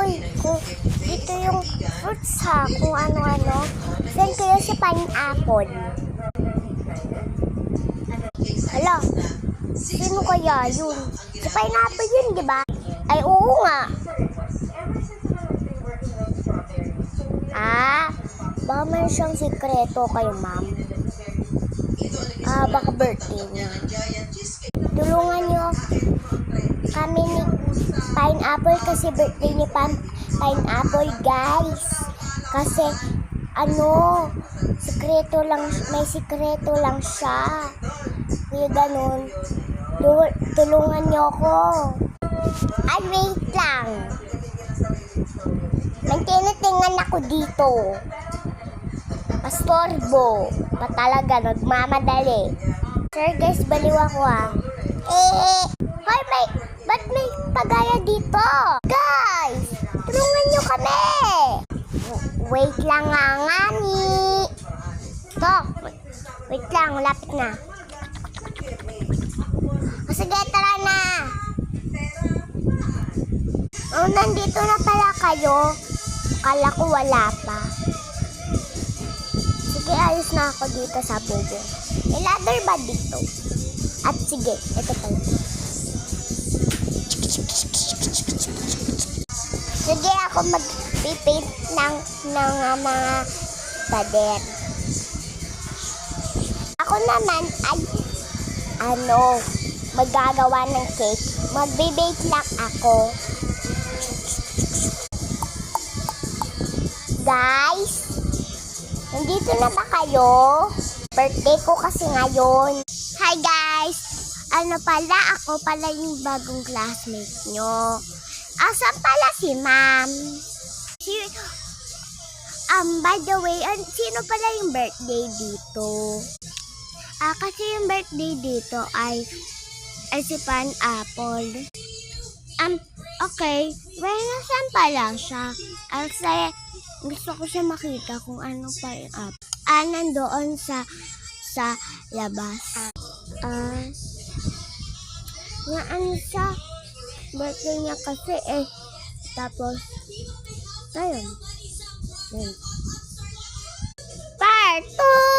Uy, ito yung fruits ha, kung ano-ano. Send ko yun sa pineapple. Hala, sino kaya yun? Si pineapple yun, di ba? Ay, oo nga. Baka meron siyang sikreto kayo, ma'am. Baka birthday niya. Tulungan niyo kami ni Pineapple kasi birthday ni Pineapple, guys. Kasi, sikreto lang, may sikreto lang siya. Kaya ganun. Tulungan niyo ako. Ay, wait lang. May tinitingnan ako dito. Pastorbo. Pa talaga, nagmamadali. Sir, guys, baliw ako hoy, ba't may pagaya dito? Guys, tulungan nyo kami. Wait lang nga ni. Stop. Wait lang, lapit na. Sige, tara na. Nandito na pala kayo. Akala ko wala pa. Sige, ayos na ako dito sa bubo. May ladder ba dito? At sige, ito pala. Sige, ako mag-paint ng mga pader. Ako naman ay magagawa ng cake. Magbe-bake lang ako. Guys, nandito na ba kayo? Birthday ko kasi ngayon. Hi guys! Ako pala yung bagong classmate nyo. Asan pala si ma'am? By the way, sino pala yung birthday dito? Kasi yung birthday dito ay si Pineapple. Okay. Well, nasan pala siya? Kasi gusto ko siya makita kung ano pa yung nandoon sa labas. Siya? Birthday niya kasi Tapos, ayun. Part 2!